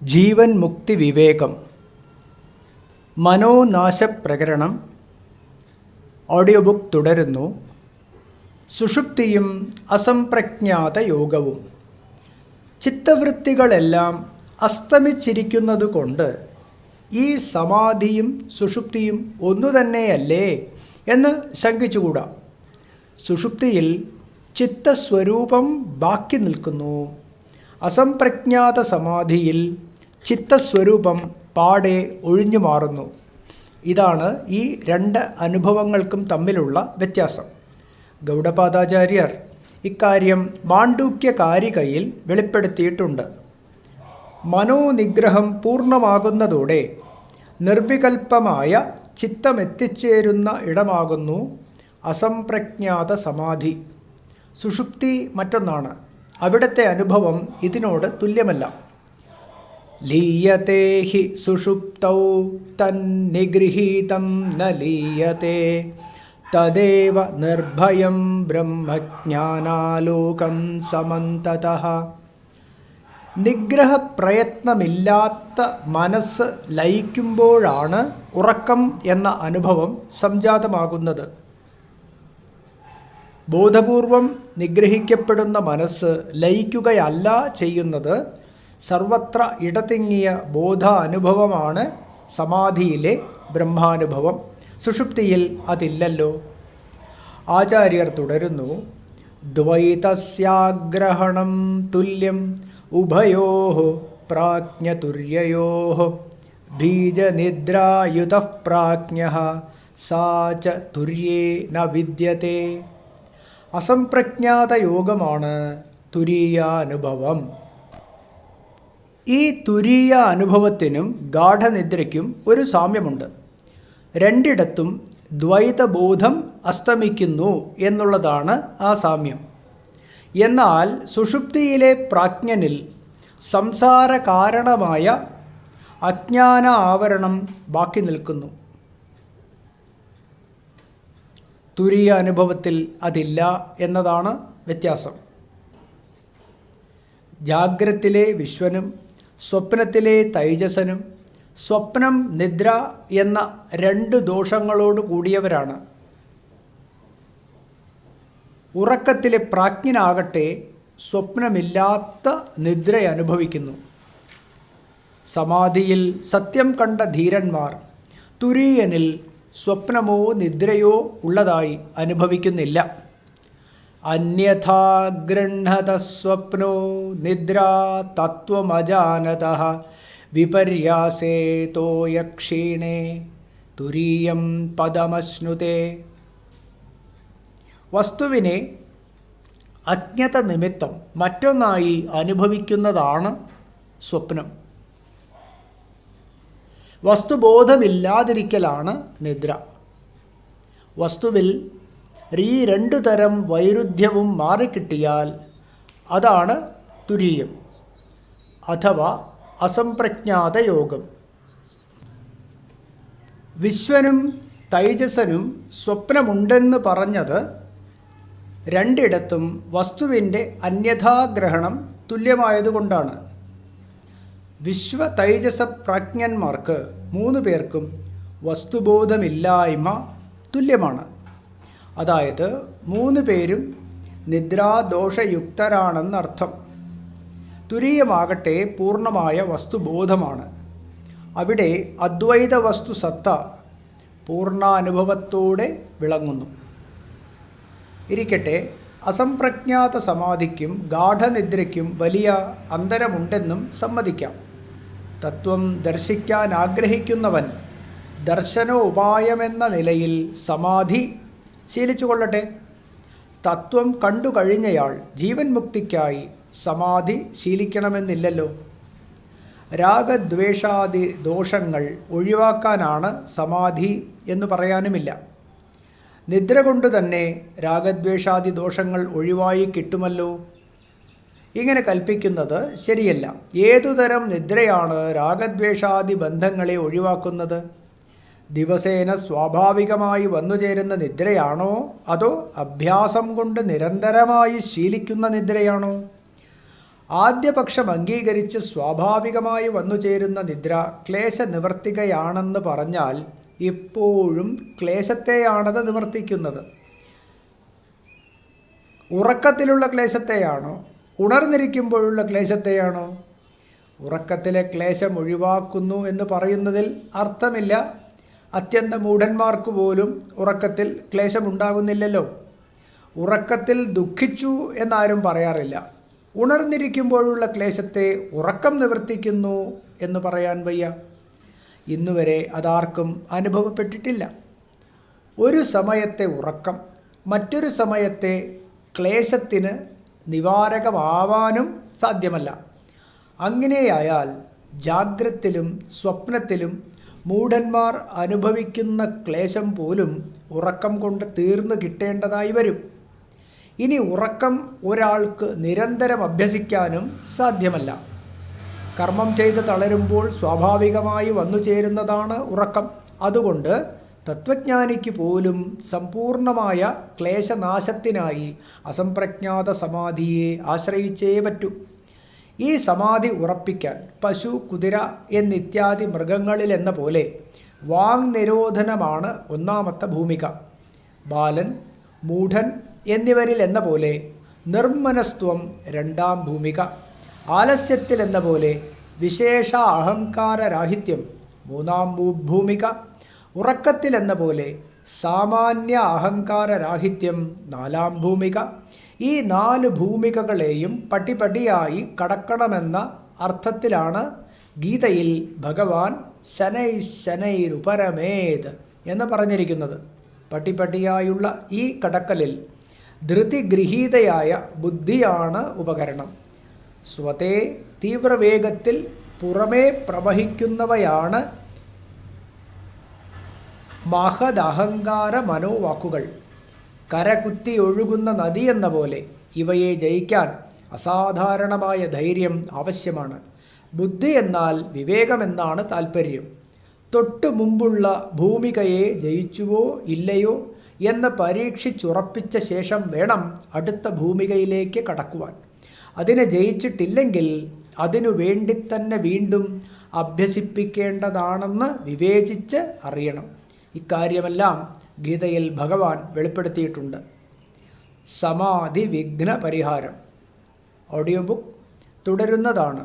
ജീവൻ മുക്തി വിവേകം മനോനാശപ്രകരണം audio book തുടരുന്നു. സുഷുപ്തിയും അസംപ്രജ്ഞാത യോഗവും. ചിത്തവൃത്തികളെല്ലാം അസ്തമിച്ചിരിക്കുന്നതുകൊണ്ട് ഈ സമാധിയും സുഷുപ്തിയും ഒന്നുതന്നെയല്ലേ എന്ന് ശങ്കിച്ചുകൂടാ. സുഷുപ്തിയിൽ ചിത്തസ്വരൂപം ബാക്കി നിൽക്കുന്നു. അസംപ്രജ്ഞാത സമാധിയിൽ ചിത്തസ്വരൂപം പാടെ ഒഴിഞ്ഞു മാറുന്നു. ഇതാണ് ഈ രണ്ട് അനുഭവങ്ങൾക്കും തമ്മിലുള്ള വ്യത്യാസം. ഗൗഡപാദാചാര്യർ ഇക്കാര്യം മാണ്ഡൂക്യകാരികയിൽ വെളിപ്പെടുത്തിയിട്ടുണ്ട്. മനോനിഗ്രഹം പൂർണ്ണമാകുന്നതോടെ നിർവികൽപ്പമായ ചിത്തമെത്തിച്ചേരുന്ന ഇടമാകുന്നു അസംപ്രജ്ഞാത സമാധി. സുഷുപ്തി മറ്റൊന്നാണ്. അവിടുത്തെ അനുഭവം ഇതിനോട് തുല്യമല്ല. ലീയത്തെ ഹി സുഷുപ്തൗ തന്നിഗൃഹീതം ന ലീയത്തെ തദേവ നിർഭയം ബ്രഹ്മജ്ഞാനാലോകം സമന്തതഃ. നിഗ്രഹപ്രയത്നമില്ലാത്ത മനസ്സ് ലയിക്കുമ്പോഴാണ് ഉറക്കം എന്ന അനുഭവം സംജാതമാകുന്നത്. ബോധപൂർവം നിഗ്രഹിക്കപ്പെടുന്ന മനസ്സ് ലയിക്കുകയല്ല ചെയ്യുന്നത്. സർവത്ര ഇടതിങ്ങിയ ബോധാനുഭവമാണ് സമാധിയിലെ ബ്രഹ്മാനുഭവം. സുഷുപ്തിയിൽ അതില്ലല്ലോ. ആചാര്യർ തുടരുന്നു. ദ്വൈതസ്യാഗ്രഹണം തുല്യം ഉഭയോഃ പ്രാജ്ഞതുര്യയോഃ ബീജനിദ്രായുതഃ പ്രാജ്ഞഃ സാ ച തുര്യേ ന വിദ്യത്തെ. അസംപ്രജ്ഞാത യോഗമാണ് തുരീയാനുഭവം. ഈ തുരീയ അനുഭവത്തിനും ഗാഠനിദ്രയ്ക്കും ഒരു സാമ്യമുണ്ട്. രണ്ടിടത്തും ദ്വൈതബോധം അസ്തമിക്കുന്നു എന്നുള്ളതാണ് ആ സാമ്യം. എന്നാൽ സുഷുപ്തിയിലെ പ്രാജ്ഞനിൽ സംസാര കാരണമായ അജ്ഞാന ആവരണം ബാക്കി നിൽക്കുന്നു. തുരീയ അനുഭവത്തിൽ അതില്ല എന്നതാണ് വ്യത്യാസം. ജാഗ്രത്തിലെ വിശ്വനും സ്വപ്നത്തിലെ തൈജസനും സ്വപ്നം നിദ്ര എന്ന രണ്ട് ദോഷങ്ങളോട് കൂടിയവരാണ്. ഉറക്കത്തിലെ പ്രാജ്ഞനാകട്ടെ സ്വപ്നമില്ലാത്ത നിദ്ര അനുഭവിക്കുന്നു. സമാധിയിൽ സത്യം കണ്ട ധീരന്മാർ തുരീയനിൽ സ്വപ്നമോ നിദ്രയോ ഉള്ളതായി അനുഭവിക്കുന്നില്ല. അന്യഥാ ഗൃഹത സ്വപ്നോ നിദ്രാ തത്വമജാനതഃ വിപര്യാസേതോ യക്ഷീണേ തുരീയം പദമശ്നുതേ. വസ്തുവിനെ അജ്ഞത നിമിത്തം മറ്റൊന്നായി അനുഭവിക്കുന്നതാണ് സ്വപ്നം. വസ്തുബോധമില്ലാതിരിക്കലാണ് നിദ്ര. വസ്തുവിൽ ഈ രണ്ടു തരം വൈരുദ്ധ്യവും മാറിക്കിട്ടിയാൽ അതാണ് തുരീയം അഥവാ അസംപ്രജ്ഞാത യോഗം. വിശ്വനും തൈജസനും സ്വപ്നമുണ്ടെന്ന് പറഞ്ഞത് രണ്ടിടത്തും വസ്തുവിൻ്റെ അന്യഥാഗ്രഹണം തുല്യമായതുകൊണ്ടാണ്. വിശ്വ തൈജസ പ്രാജ്ഞന്മാർക്ക് മൂന്ന് പേർക്കും വസ്തുബോധമില്ലായ്മ തുല്യമാണ്. അതായത് മൂന്ന് പേരും നിദ്രാദോഷയുക്തരാണെന്നർത്ഥം. തുരീയമാകട്ടെ പൂർണ്ണമായ വസ്തുബോധമാണ്. അവിടെ അദ്വൈത വസ്തു സത്ത പൂർണ്ണാനുഭവത്തോടെ വിളങ്ങുന്നു. ഇരിക്കട്ടെ, അസംപ്രജ്ഞാത സമാധിക്കും ഗാഠനിദ്രയ്ക്കും വലിയ അന്തരമുണ്ടെന്നും സമ്മതിക്കാം. തത്വം ദർശിക്കാൻ ആഗ്രഹിക്കുന്നവൻ ദർശനോപായമെന്ന നിലയിൽ സമാധി ശീലിച്ചുകൊള്ളട്ടെ. തത്വം കണ്ടു കഴിഞ്ഞയാൾ ജീവൻ മുക്തിക്കായി സമാധി ശീലിക്കണമെന്നില്ലല്ലോ. രാഗദ്വേഷാദി ദോഷങ്ങൾ ഒഴിവാക്കാനാണ് സമാധി എന്ന് പറയാനുമില്ല. നിദ്ര കൊണ്ട് തന്നെ രാഗദ്വേഷാദി ദോഷങ്ങൾ ഒഴിവായി കിട്ടുമല്ലോ. ഇങ്ങനെ കൽപ്പിക്കുന്നത് ശരിയല്ല. ഏതുതരം നിദ്രയാണ് രാഗദ്വേഷാദി ബന്ധങ്ങളെ ഒഴിവാക്കുന്നത്? ദിവസേന സ്വാഭാവികമായി വന്നുചേരുന്ന നിദ്രയാണോ അതോ അഭ്യാസം കൊണ്ട് നിരന്തരമായി ശീലിക്കുന്ന നിദ്രയാണോ? ആദ്യപക്ഷം അംഗീകരിച്ച് സ്വാഭാവികമായി വന്നുചേരുന്ന നിദ്ര ക്ലേശ നിവർത്തികയാണെന്ന് പറഞ്ഞാൽ ഇപ്പോഴും ക്ലേശത്തെയാണത് നിവർത്തിക്കുന്നത്. ഉറക്കത്തിലുള്ള ക്ലേശത്തെയാണോ ഉണർന്നിരിക്കുമ്പോഴുള്ള ക്ലേശത്തെയാണോ? ഉറക്കത്തിലെ ക്ലേശം ഒഴിവാക്കുന്നു എന്ന് പറയുന്നതിൽ അർത്ഥമില്ല. അത്യന്ത മൂഢന്മാർക്ക് പോലും ഉറക്കത്തിൽ ക്ലേശമുണ്ടാകുന്നില്ലല്ലോ. ഉറക്കത്തിൽ ദുഃഖിച്ചു എന്നാരും പറയാറില്ല. ഉണർന്നിരിക്കുമ്പോഴുള്ള ക്ലേശത്തെ ഉറക്കം നിവർത്തിക്കുന്നു എന്ന് പറയാൻ വയ്യ. ഇന്നുവരെ അതാർക്കും അനുഭവപ്പെട്ടിട്ടില്ല. ഒരു സമയത്തെ ഉറക്കം മറ്റൊരു സമയത്തെ ക്ലേശത്തിന് നിവാരകമാവാനും സാധ്യമല്ല. അങ്ങനെയായാൽ ജാഗ്രത്തിലും സ്വപ്നത്തിലും മൂഢന്മാർ അനുഭവിക്കുന്ന ക്ലേശം പോലും ഉറക്കം കൊണ്ട് തീർന്നു കിട്ടേണ്ടതായി വരും. ഇനി ഉറക്കം ഒരാൾക്ക് നിരന്തരം അഭ്യസിക്കാനും സാധ്യമല്ല. കർമ്മം ചെയ്ത് തളരുമ്പോൾ സ്വാഭാവികമായി വന്നു ചേരുന്നതാണ് ഉറക്കം. അതുകൊണ്ട് തത്വജ്ഞാനിക്ക് പോലും സമ്പൂർണമായ ക്ലേശനാശത്തിനായി അസംപ്രജ്ഞാത സമാധിയെ ആശ്രയിച്ചേ പറ്റൂ. ഈ സമാധി ഉറപ്പിക്കാൻ പശു, കുതിര എന്നിത്യാദി മൃഗങ്ങളിലെന്ന പോലെ വാങ്നിരോധനമാണ് ഒന്നാമത്തെ ഭൂമിക. ബാലൻ, മൂഢൻ എന്നിവരിൽ എന്ന പോലെ നിർമ്മനസ്ത്വം രണ്ടാം ഭൂമിക. ആലസ്യത്തിൽ എന്ന പോലെ വിശേഷ അഹങ്കാരരാഹിത്യം മൂന്നാം ഭൂമിക. ഉറക്കത്തിൽ എന്ന പോലെ സാമാന്യ അഹങ്കാരരാഹിത്യം നാലാം ഭൂമിക. ഈ 4 ഭൂമികകളെയും പടിപടിയായി കടക്കണമെന്ന അർത്ഥത്തിലാണ് ഗീതയിൽ ഭഗവാൻ ശനൈരുപരമേത് എന്ന് പറഞ്ഞിരിക്കുന്നത്. പടിപടിയായുള്ള ഈ കടക്കലിൽ ധൃതിഗൃഹീതയായ ബുദ്ധിയാണ് ഉപകരണം. സ്വതേ തീവ്രവേഗത്തിൽ പുറമേ പ്രവഹിക്കുന്നവയാണ് മഹദഹങ്കാര മനോവാക്കുകൾ. കരകുത്തി ഒഴുകുന്ന നദി എന്ന പോലെ ഇവയെ ജയിക്കാൻ അസാധാരണമായ ധൈര്യം ആവശ്യമാണ്. ബുദ്ധി എന്നാൽ വിവേകമെന്നാണ് താൽപ്പര്യം. തൊട്ടു മുമ്പുള്ള ഭൂമികയെ ജയിച്ചുവോ ഇല്ലയോ എന്ന് പരീക്ഷിച്ചുറപ്പിച്ച ശേഷം വേണം അടുത്ത ഭൂമികയിലേക്ക് കടക്കുവാൻ. അതിനെ ജയിച്ചിട്ടില്ലെങ്കിൽ അതിനു വേണ്ടി തന്നെ വീണ്ടും അഭ്യസിപ്പിക്കേണ്ടതാണെന്ന് വിവേചിച്ച് അറിയണം. ഇക്കാര്യമെല്ലാം ഗീതയിൽ ഭഗവാൻ വെളിപ്പെടുത്തിയിട്ടുണ്ട്. സമാധി വിഘ്ന പരിഹാരം ഓഡിയോ ബുക്ക് തുടരുന്നതാണ്.